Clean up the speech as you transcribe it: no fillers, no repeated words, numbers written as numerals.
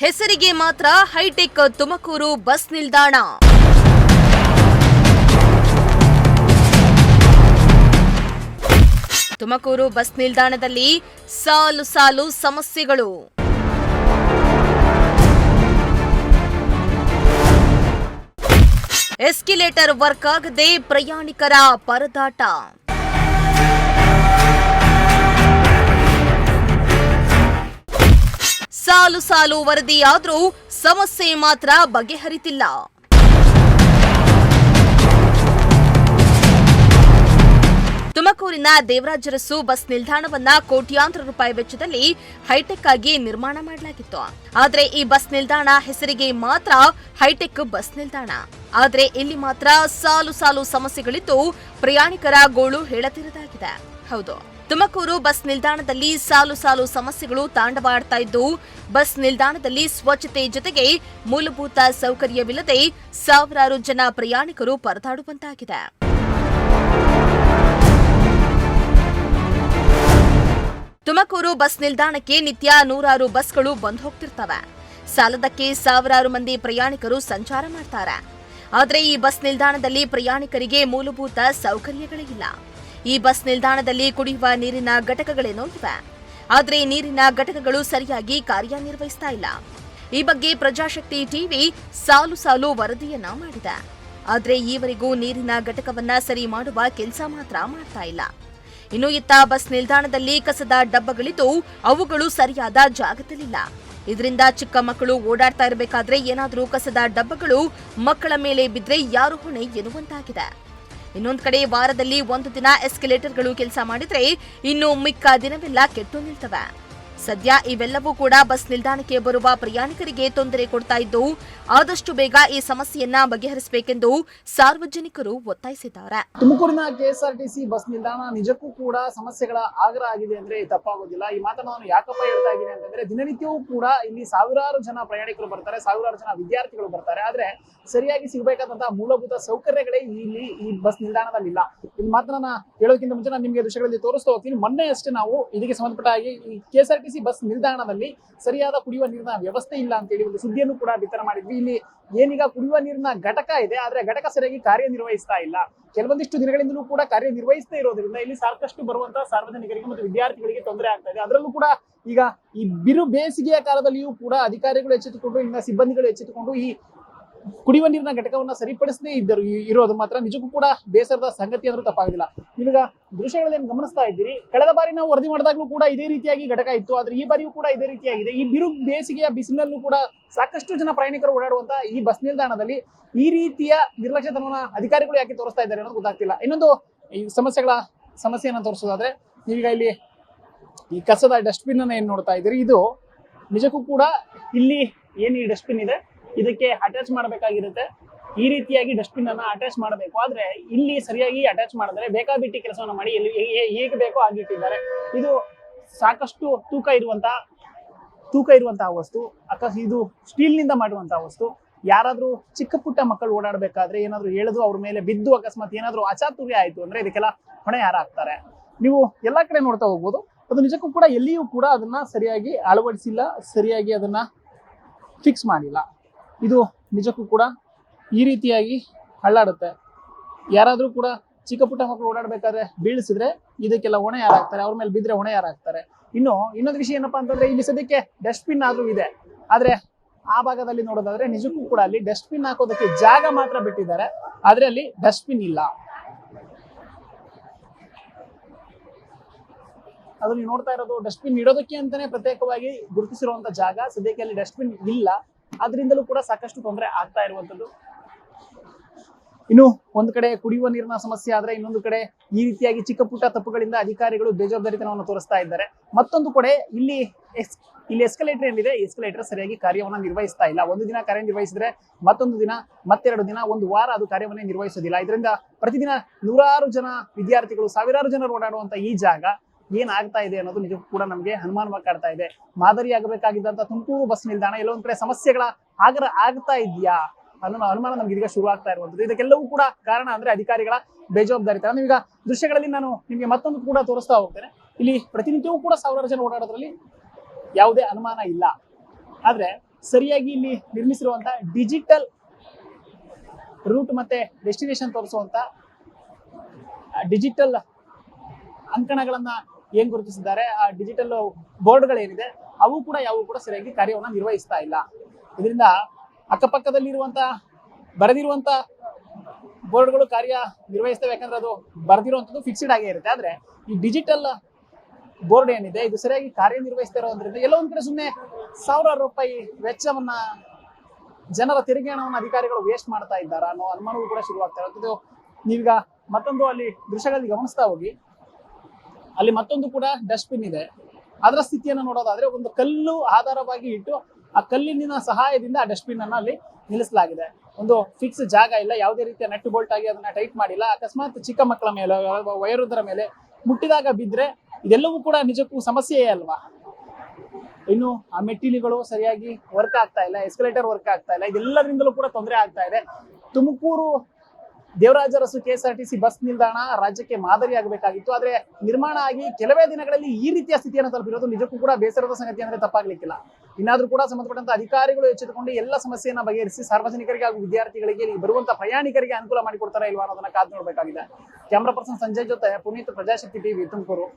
ಹೆಸರಿಗೆ ಮಾತ್ರ high tech Tumakuru bus ನಿಲ್ದಾಣ. ತುಮಕೂರು ಬಸ್ ನಿಲ್ದಾಣದಲ್ಲಿ ಸಾಲು ಸಾಲು ಸಮಸ್ಯೆಗಳು. ಎಸ್ಕಲೇಟರ್ ವರ್ಕ್ ಆಗದೆ ಪ್ರಯಾಣಿಕರ ಪರದಾಟ. ಸಾಲು ಸಾಲು ವರದಿಯಾದ್ರೂ ಸಮಸ್ಯೆ ಮಾತ್ರ ಬಗೆಹರಿತಿಲ್ಲ. ತುಮಕೂರಿನ ದೇವರಾಜ ಅರಸು ಬಸ್ ನಿಲ್ದಾಣವನ್ನ ಕೋಟ್ಯಾಂತರ ರೂಪಾಯಿ ವೆಚ್ಚದಲ್ಲಿ ಹೈಟೆಕ್ ಆಗಿ ನಿರ್ಮಾಣ ಮಾಡಲಾಗಿತ್ತು. ಆದ್ರೆ ಈ ಬಸ್ ನಿಲ್ದಾಣ ಹೆಸರಿಗೆ ಮಾತ್ರ ಹೈಟೆಕ್ ಬಸ್ ನಿಲ್ದಾಣ. ಆದ್ರೆ ಇಲ್ಲಿ ಮಾತ್ರ ಸಾಲು ಸಾಲು ಸಮಸ್ಯೆಗಳಿದ್ದು ಪ್ರಯಾಣಿಕರ ಗೋಳು ಹೇಳತಿರದಾಗಿದೆ. ಹೌದು, ತುಮಕೂರು ಬಸ್ ನಿಲ್ದಾಣದಲ್ಲಿ ಸಾಲು ಸಾಲು ಸಮಸ್ಯೆಗಳು ತಾಂಡವಾಡ್ತಾ ಇದ್ದು, ಬಸ್ ನಿಲ್ದಾಣದಲ್ಲಿ ಸ್ವಚ್ಛತೆ ಜೊತೆಗೆ ಮೂಲಭೂತ ಸೌಕರ್ಯವಿಲ್ಲದೆ ಸಾವಿರಾರು ಜನ ಪ್ರಯಾಣಿಕರು ಪರದಾಡುವಂತಾಗಿದೆ. ತುಮಕೂರು ಬಸ್ ನಿಲ್ದಾಣಕ್ಕೆ ನಿತ್ಯ ನೂರಾರು ಬಸ್ಗಳು ಬಂದ್ ಹೋಗ್ತಿರ್ತವೆ. ಸಾಲದಕ್ಕೆ ಸಾವಿರಾರು ಮಂದಿ ಪ್ರಯಾಣಿಕರು ಸಂಚಾರ ಮಾಡ್ತಾರೆ. ಆದರೆ ಈ ಬಸ್ ನಿಲ್ದಾಣದಲ್ಲಿ ಪ್ರಯಾಣಿಕರಿಗೆ ಮೂಲಭೂತ ಸೌಕರ್ಯಗಳಿಲ್ಲ. ಈ ಬಸ್ ನಿಲ್ದಾಣದಲ್ಲಿ ಕುಡಿಯುವ ನೀರಿನ ಘಟಕಗಳೇನೋ ಇವೆ, ಆದರೆ ನೀರಿನ ಘಟಕಗಳು ಸರಿಯಾಗಿ ಕಾರ್ಯನಿರ್ವಹಿಸ್ತಾ ಇಲ್ಲ. ಈ ಬಗ್ಗೆ ಪ್ರಜಾಶಕ್ತಿ ಟಿವಿ ಸಾಲು ಸಾಲು ವರದಿಯನ್ನ ಮಾಡಿದೆ. ಆದರೆ ಈವರೆಗೂ ನೀರಿನ ಘಟಕವನ್ನ ಸರಿ ಮಾಡುವ ಕೆಲಸ ಮಾತ್ರ ಮಾಡ್ತಾ ಇಲ್ಲ. ಇನ್ನು ಇತ್ತ ಬಸ್ ನಿಲ್ದಾಣದಲ್ಲಿ ಕಸದ ಡಬ್ಬಗಳಿದ್ದು ಅವುಗಳು ಸರಿಯಾದ ಜಾಗದಲ್ಲಿಲ್ಲ. ಇದರಿಂದ ಚಿಕ್ಕ ಮಕ್ಕಳು ಓಡಾಡ್ತಾ ಇರಬೇಕಾದ್ರೆ ಏನಾದರೂ ಕಸದ ಡಬ್ಬಗಳು ಮಕ್ಕಳ ಮೇಲೆ ಬಿದ್ರೆ ಯಾರು ಹೊಣೆ ಎನ್ನುವಂತಾಗಿದೆ. ಇನ್ನೊಂದು ಕಡೆ ವಾರದಲ್ಲಿ ಒಂದು ದಿನ ಎಸ್ಕಲೇಟರ್ಗಳು ಕೆಲಸ ಮಾಡಿದ್ರೆ ಇನ್ನು ಮಿಕ್ಕ ದಿನವೆಲ್ಲ ಕೆಟ್ಟು ನಿಲ್ತವೆ. ಸದ್ಯ ಇವೆಲ್ಲವೂ ಕೂಡ ಬಸ್ ನಿಲ್ದಾಣಕ್ಕೆ ಬರುವ ಪ್ರಯಾಣಿಕರಿಗೆ ತೊಂದರೆ ಕೊಡ್ತಾ ಇದ್ದು, ಆದಷ್ಟು ಬೇಗ ಈ ಸಮಸ್ಯೆಯನ್ನ ಬಗೆಹರಿಸಬೇಕೆಂದು ಸಾರ್ವಜನಿಕರು ಒತ್ತಾಯಿಸಿದ್ದಾರೆ. ತುಮಕೂರಿನ ಕೆಎಸ್ಆರ್ಟಿಸಿ ಬಸ್ ನಿಲ್ದಾಣ ನಿಜಕ್ಕೂ ಕೂಡ ಸಮಸ್ಯೆಗಳ ಆಗ್ರ ಆಗಿದೆ ಅಂದ್ರೆ ತಪ್ಪಾಗೋದಿಲ್ಲ. ಈ ಮಾತನ್ನು ನಾನು ಯಾಕಪ್ಪ ಹೇಳ್ತಾ ಇದ್ದೀನಿ ಅಂತಂದ್ರೆ, ದಿನನಿತ್ಯವೂ ಕೂಡ ಇಲ್ಲಿ ಸಾವಿರಾರು ಜನ ಪ್ರಯಾಣಿಕರು ಬರ್ತಾರೆ, ಸಾವಿರಾರು ಜನ ವಿದ್ಯಾರ್ಥಿಗಳು ಬರ್ತಾರೆ. ಆದ್ರೆ ಸರಿಯಾಗಿ ಸಿಗಬೇಕಾದಂತಹ ಮೂಲಭೂತ ಸೌಕರ್ಯಗಳೇ ಇಲ್ಲಿ ಈ ಬಸ್ ನಿಲ್ದಾಣದಲ್ಲಿ ಇಲ್ಲ. ಈ ಮಾತನ್ನ ಹೇಳೋಕ್ಕಿಂತ ಮುಂಚೆ ನಾನು ನಿಮಗೆ ದೃಶ್ಯಗಳಲ್ಲಿ ತೋರಿಸ್ತಾ ಹೋಗ್ತೀನಿ. ಮೊನ್ನೆ ಅಷ್ಟೇ ನಾವು ಇದಕ್ಕೆ ಸಂಬಂಧಪಟ್ಟ ಹಾಗೆ ಈ ಕೆಎಸ್ಆರ್ಟಿಸಿ ಬಸ್ ನಿಲ್ದಾಣದಲ್ಲಿ ಸರಿಯಾದ ಕುಡಿಯುವ ನೀರಿನ ವ್ಯವಸ್ಥೆ ಇಲ್ಲ ಅಂತ ಹೇಳಿ ಒಂದು ಸುದ್ದಿಯನ್ನು ಕೂಡ ಬಿತ್ತನೆ ಮಾಡಿದ್ವಿ. ಇಲ್ಲಿ ಏನೀಗ ಕುಡಿಯುವ ನೀರಿನ ಘಟಕ ಇದೆ, ಆದ್ರೆ ಘಟಕ ಸರಿಯಾಗಿ ಕಾರ್ಯನಿರ್ವಹಿಸ್ತಾ ಇಲ್ಲ. ಕೆಲವೊಂದಿಷ್ಟು ದಿನಗಳಿಂದಲೂ ಕೂಡ ಕಾರ್ಯನಿರ್ವಹಿಸ್ತಾ ಇರೋದ್ರಿಂದ ಇಲ್ಲಿ ಸಾಕಷ್ಟು ಬರುವಂತಹ ಸಾರ್ವಜನಿಕರಿಗೆ ಮತ್ತು ವಿದ್ಯಾರ್ಥಿಗಳಿಗೆ ತೊಂದರೆ ಆಗ್ತಾ ಇದೆ. ಅದರಲ್ಲೂ ಕೂಡ ಈಗ ಈ ಬಿರು ಬೇಸಿಗೆಯ ಕಾಲದಲ್ಲಿಯೂ ಕೂಡ ಅಧಿಕಾರಿಗಳು ಎಚ್ಚೆತ್ತುಕೊಂಡು, ಇನ್ನ ಸಿಬ್ಬಂದಿಗಳು ಎಚ್ಚೆತ್ತುಕೊಂಡು ಈ ಕುಡಿಯುವ ನೀರಿನ ಘಟಕವನ್ನ ಸರಿಪಡಿಸದೇ ಇರೋದು ಮಾತ್ರ ನಿಜಕ್ಕೂ ಕೂಡ ಬೇಸರದ ಸಂಗತಿ ಅಂದ್ರೂ ತಪ್ಪಾಗೋದಿಲ್ಲ. ಈಗ ದೃಶ್ಯಗಳಲ್ಲಿ ಗಮನಿಸ್ತಾ ಇದ್ದೀರಿ, ಕಳೆದ ಬಾರಿ ನಾವು ವರದಿ ಮಾಡಿದಾಗ್ಲೂ ಕೂಡ ಇದೇ ರೀತಿಯಾಗಿ ಘಟಕ ಇತ್ತು, ಆದ್ರೆ ಈ ಬಾರಿಯೂ ಕೂಡ ಇದೇ ರೀತಿಯಾಗಿದೆ. ಈ ಬಿರು ಬೇಸಿಗೆಯ ಬಿಸಿಲಲ್ಲೂ ಕೂಡ ಸಾಕಷ್ಟು ಜನ ಪ್ರಯಾಣಿಕರು ಓಡಾಡುವಂತ ಈ ಬಸ್ ನಿಲ್ದಾಣದಲ್ಲಿ ಈ ರೀತಿಯ ನಿರ್ಲಕ್ಷ್ಯತನವನ್ನ ಅಧಿಕಾರಿಗಳು ಯಾಕೆ ತೋರಿಸ್ತಾ ಇದ್ದಾರೆ ಅನ್ನೋದು ಗೊತ್ತಾಗ್ತಿಲ್ಲ. ಇನ್ನೊಂದು ಈ ಸಮಸ್ಯೆಯನ್ನ ತೋರಿಸೋದಾದ್ರೆ, ನೀವೀಗ ಇಲ್ಲಿ ಈ ಕಸದ ಡಸ್ಟ್ಬಿನ್ ಅನ್ನ ಏನ್ ನೋಡ್ತಾ ಇದ್ದೀರಿ, ಇದು ನಿಜಕ್ಕೂ ಕೂಡ ಇಲ್ಲಿ ಏನ್ ಈ ಡಸ್ಟ್ಬಿನ್ ಇದೆ ಇದಕ್ಕೆ ಅಟ್ಯಾಚ್ ಮಾಡಬೇಕಾಗಿರುತ್ತೆ. ಈ ರೀತಿಯಾಗಿ ಡಸ್ಟ್ಬಿನ್ ಅನ್ನ ಅಟ್ಯಾಚ್ ಮಾಡಬೇಕು. ಆದ್ರೆ ಇಲ್ಲಿ ಸರಿಯಾಗಿ ಅಟ್ಯಾಚ್ ಮಾಡಿದ್ರೆ ಬೇಕಾಬಿಟ್ಟಿ ಕೆಲಸವನ್ನ ಮಾಡಿ ಹೇಗೆ ಬೇಕೋ ಆಗಿಟ್ಟಿದ್ದಾರೆ. ಇದು ಸಾಕಷ್ಟು ತೂಕ ಇರುವಂತಹ ವಸ್ತು. ಇದು ಸ್ಟೀಲ್ ನಿಂದ ಮಾಡುವಂತಹ ವಸ್ತು. ಯಾರಾದ್ರೂ ಚಿಕ್ಕ ಪುಟ್ಟ ಮಕ್ಕಳು ಓಡಾಡ್ಬೇಕಾದ್ರೆ ಏನಾದ್ರು ಎಳೆದು ಅವ್ರ ಮೇಲೆ ಬಿದ್ದು ಅಕಸ್ಮಾತ್ ಏನಾದ್ರು ಅಚಾತುರ್ಯ ಆಯ್ತು ಅಂದ್ರೆ ಇದಕ್ಕೆಲ್ಲ ಹೊಣೆ ಯಾರಾಗ್ತಾರೆ? ನೀವು ಎಲ್ಲಾ ಕಡೆ ನೋಡ್ತಾ ಹೋಗ್ಬೋದು. ಅದು ನಿಜಕ್ಕೂ ಕೂಡ ಎಲ್ಲಿಯೂ ಕೂಡ ಅದನ್ನ ಸರಿಯಾಗಿ ಅಳವಡಿಸಿಲ್ಲ, ಸರಿಯಾಗಿ ಅದನ್ನ ಫಿಕ್ಸ್ ಮಾಡಿಲ್ಲ. ಇದು ನಿಜಕ್ಕೂ ಕೂಡ ಈ ರೀತಿಯಾಗಿ ಹಳ್ಳಾಡುತ್ತೆ. ಯಾರಾದ್ರೂ ಕೂಡ ಚಿಕ್ಕ ಪುಟ್ಟ ಮಕ್ಕಳು ಓಡಾಡ್ಬೇಕಾದ್ರೆ ಬೀಳಿಸಿದ್ರೆ ಇದಕ್ಕೆಲ್ಲ ಹೊಣೆ ಯಾರಾಗ್ತಾರೆ? ಅವ್ರ ಮೇಲೆ ಬಿದ್ರೆ ಹೊಣೆ ಯಾರಾಗ್ತಾರೆ? ಇನ್ನೊಂದು ವಿಷಯ ಏನಪ್ಪಾ ಅಂತಂದ್ರೆ, ಇಲ್ಲಿ ಸದ್ಯಕ್ಕೆ ಡಸ್ಟ್ಬಿನ್ ಆದ್ರೂ ಇದೆ, ಆದ್ರೆ ಆ ಭಾಗದಲ್ಲಿ ನೋಡೋದಾದ್ರೆ ನಿಜಕ್ಕೂ ಕೂಡ ಅಲ್ಲಿ ಡಸ್ಟ್ಬಿನ್ ಹಾಕೋದಕ್ಕೆ ಜಾಗ ಮಾತ್ರ ಬಿಟ್ಟಿದ್ದಾರೆ, ಆದ್ರೆ ಅಲ್ಲಿ ಡಸ್ಟ್ಬಿನ್ ಇಲ್ಲ. ಅದು ನೀವು ನೋಡ್ತಾ ಇರೋದು ಡಸ್ಟ್ಬಿನ್ ಇಡೋದಕ್ಕೆ ಅಂತಾನೆ ಪ್ರತ್ಯೇಕವಾಗಿ ಗುರುತಿಸಿರುವಂತ ಜಾಗ. ಸದ್ಯಕ್ಕೆ ಅಲ್ಲಿ ಡಸ್ಟ್ಬಿನ್ ಇಲ್ಲ, ಅದರಿಂದಲೂ ಕೂಡ ಸಾಕಷ್ಟು ತೊಂದರೆ ಆಗ್ತಾ ಇರುವಂತದ್ದು. ಇನ್ನು ಒಂದು ಕಡೆ ಕುಡಿಯುವ ನೀರಿನ ಸಮಸ್ಯೆ ಆದ್ರೆ, ಇನ್ನೊಂದು ಕಡೆ ಈ ರೀತಿಯಾಗಿ ಚಿಕ್ಕ ಪುಟ್ಟ ತಪ್ಪುಗಳಿಂದ ಅಧಿಕಾರಿಗಳು ಬೇಜವಾಬ್ದಾರಿತನವನ್ನು ತೋರಿಸ್ತಾ ಇದ್ದಾರೆ. ಮತ್ತೊಂದು ಕಡೆ ಇಲ್ಲಿ ಎಸ್ಕಲೇಟರ್ ಏನಿದೆ, ಎಸ್ಕಲೇಟರ್ ಸರಿಯಾಗಿ ಕಾರ್ಯವನ್ನ ನಿರ್ವಹಿಸ್ತಾ ಇಲ್ಲ. ಒಂದು ದಿನ ಕಾರ್ಯನಿರ್ವಹಿಸಿದ್ರೆ ಮತ್ತೊಂದು ದಿನ, ಮತ್ತೆರಡು ದಿನ, ಒಂದು ವಾರ ಅದು ಕಾರ್ಯವನ್ನೇ ನಿರ್ವಹಿಸೋದಿಲ್ಲ. ಇದರಿಂದ ಪ್ರತಿದಿನ ನೂರಾರು ಜನ ವಿದ್ಯಾರ್ಥಿಗಳು, ಸಾವಿರಾರು ಜನರು ಓಡಾಡುವಂತ ಈ ಜಾಗ ಏನಾಗ್ತಾ ಇದೆ ಅನ್ನೋದು ನಿಜಕ್ಕೂ ಕೂಡ ನಮಗೆ ಅನುಮಾನವಾಗಿ ಕಾಡ್ತಾ ಇದೆ. ಮಾದರಿಯಾಗಬೇಕಾಗಿದ್ದಂತ ತುಮಕೂರು ಬಸ್ ನಿಲ್ದಾಣ ಎಲ್ಲೊಂದ್ ಕಡೆ ಸಮಸ್ಯೆಗಳ ಆಗ್ತಾ ಇದೆಯಾ ಅನ್ನೋ ಅನುಮಾನ ನಮ್ಗೆ ಇದೀಗ ಶುರು ಆಗ್ತಾ ಇರುವಂತದ್ದು. ಇದಕ್ಕೆಲ್ಲವೂ ಕೂಡ ಕಾರಣ ಅಂದ್ರೆ ಅಧಿಕಾರಿಗಳ ಬೇಜವಾಬ್ದಾರಿತನ. ನೀವೀಗ ದೃಶ್ಯಗಳಲ್ಲಿ ನಾನು ನಿಮಗೆ ಮತ್ತೊಂದು ಕೂಡ ತೋರಿಸ್ತಾ ಹೋಗ್ತೇನೆ. ಇಲ್ಲಿ ಪ್ರತಿನಿತ್ಯವೂ ಕೂಡ ಸಾವಿರಾರು ಜನ ಓಡಾಡೋದ್ರಲ್ಲಿ ಯಾವುದೇ ಅನುಮಾನ ಇಲ್ಲ. ಆದ್ರೆ ಸರಿಯಾಗಿ ಇಲ್ಲಿ ನಿರ್ಮಿಸಿರುವಂತ ಡಿಜಿಟಲ್ ರೂಟ್ ಮತ್ತೆ ಡೆಸ್ಟಿನೇಷನ್ ತೋರಿಸುವಂತ ಡಿಜಿಟಲ್ ಅಂಕಣಗಳನ್ನ ಏನ್ ಗುರುತಿಸಿದ್ದಾರೆ, ಆ ಡಿಜಿಟಲ್ ಬೋರ್ಡ್ಗಳೇನಿದೆ ಅವು ಕೂಡ ಸರಿಯಾಗಿ ಕಾರ್ಯವನ್ನ ನಿರ್ವಹಿಸ್ತಾ ಇಲ್ಲ. ಇದರಿಂದ ಅಕ್ಕಪಕ್ಕದಲ್ಲಿರುವಂತ ಬರೆದಿರುವಂತ ಬೋರ್ಡ್ಗಳು ಕಾರ್ಯ ನಿರ್ವಹಿಸ್ತವೆ, ಯಾಕಂದ್ರೆ ಅದು ಬರೆದಿರುವಂತದ್ದು ಫಿಕ್ಸ್ಡ್ ಆಗೇ ಇರುತ್ತೆ. ಆದ್ರೆ ಈ ಡಿಜಿಟಲ್ ಬೋರ್ಡ್ ಏನಿದೆ ಇದು ಸರಿಯಾಗಿ ಕಾರ್ಯನಿರ್ವಹಿಸ್ತಾ ಇರೋದ್ರಿಂದ ಎಲ್ಲೋ ಒಂದ್ ಕಡೆ ಸುಮ್ಮನೆ ಸಾವಿರಾರು ರೂಪಾಯಿ ವೆಚ್ಚವನ್ನ, ಜನರ ತೆರಿಗೆ ಹಣವನ್ನು ಅಧಿಕಾರಿಗಳು ವೇಸ್ಟ್ ಮಾಡ್ತಾ ಇದ್ದಾರಾ ಅನ್ನೋ ಅನುಮಾನವೂ ಕೂಡ ಶುರುವಾಗ್ತಾ ಇರೋದು. ನೀವೀಗ ಮತ್ತೊಂದು ಅಲ್ಲಿ ದೃಶ್ಯಗಳಲ್ಲಿ ಗಮನಿಸ್ತಾ ಹೋಗಿ, ಅಲ್ಲಿ ಮತ್ತೊಂದು ಕೂಡ ಡಸ್ಟ್ಬಿನ್ ಇದೆ. ಅದರ ಸ್ಥಿತಿಯನ್ನು ನೋಡೋದಾದ್ರೆ ಒಂದು ಕಲ್ಲು ಆಧಾರವಾಗಿ ಇಟ್ಟು ಆ ಕಲ್ಲಿನ ಸಹಾಯದಿಂದ ಆ ಡಸ್ಟ್ಬಿನ್ ಅನ್ನ ಅಲ್ಲಿ ನಿಲ್ಲಿಸಲಾಗಿದೆ. ಒಂದು ಫಿಕ್ಸ್ ಜಾಗ ಇಲ್ಲ, ಯಾವುದೇ ರೀತಿಯ ನಟ್ ಬೋಲ್ಟ್ ಆಗಿ ಅದನ್ನ ಟೈಟ್ ಮಾಡಿಲ್ಲ. ಅಕಸ್ಮಾತ್ ಚಿಕ್ಕ ಮಕ್ಕಳ ಮೇಲೆ, ವಯೋವೃದ್ಧರ ಮೇಲೆ ಮುಟ್ಟಿದಾಗ ಬಿದ್ರೆ ಇದೆಲ್ಲವೂ ಕೂಡ ನಿಜಕ್ಕೂ ಸಮಸ್ಯೆಯೇ ಅಲ್ವಾ? ಇನ್ನು ಆ ಮೆಟ್ಟಿಲುಗಳು ಸರಿಯಾಗಿ ವರ್ಕ್ ಆಗ್ತಾ ಇಲ್ಲ, ಎಸ್ಕಲೇಟರ್ ವರ್ಕ್ ಆಗ್ತಾ ಇಲ್ಲ, ಇದೆಲ್ಲರಿಂದಲೂ ಕೂಡ ತೊಂದರೆ ಆಗ್ತಾ ಇದೆ. ತುಮಕೂರು ದೇವರಾಜ ಅರಸು KSRTC ಬಸ್ ನಿಲ್ದಾಣ ರಾಜ್ಯಕ್ಕೆ ಮಾದರಿ ಆಗಬೇಕಾಗಿತ್ತು. ಆದ್ರೆ ನಿರ್ಮಾಣ ಆಗಿ ಕೆಲವೇ ದಿನಗಳಲ್ಲಿ ಈ ರೀತಿಯ ಸ್ಥಿತಿಯನ್ನು ತಲುಪಿರೋದು ನಿಜಕ್ಕೂ ಕೂಡ ಬೇಸರದ ಸಂಗತಿ ಅಂದ್ರೆ ತಪ್ಪಾಗ್ಲಿಕ್ಕಿಲ್ಲ. ಇನ್ನಾದ್ರೂ ಕೂಡ ಸಂಬಂಧಪಟ್ಟಂತ ಅಧಿಕಾರಿಗಳು ಎಚ್ಚೆತ್ತುಕೊಂಡು ಎಲ್ಲ ಸಮಸ್ಯೆಯನ್ನ ಬಗೆಹರಿಸಿ ಸಾರ್ವಜನಿಕರಿಗೆ ಹಾಗೂ ವಿದ್ಯಾರ್ಥಿಗಳಿಗೆ ಬರುವಂತ ಪ್ರಯಾಣಿಕರಿಗೆ ಅನುಕೂಲ ಮಾಡಿಕೊಡ್ತಾರಾ ಇಲ್ವಾ ಅನ್ನೋದನ್ನ ಕಾದು ನೋಡಬೇಕಾಗಿದೆ. ಕ್ಯಾಮರಾ ಪರ್ಸನ್ ಸಂಜಯ್ ಜೊತೆ ಪುನೀತ್, ಪ್ರಜಾಶಕ್ತಿ ಟಿವಿ, ತುಮಕೂರು.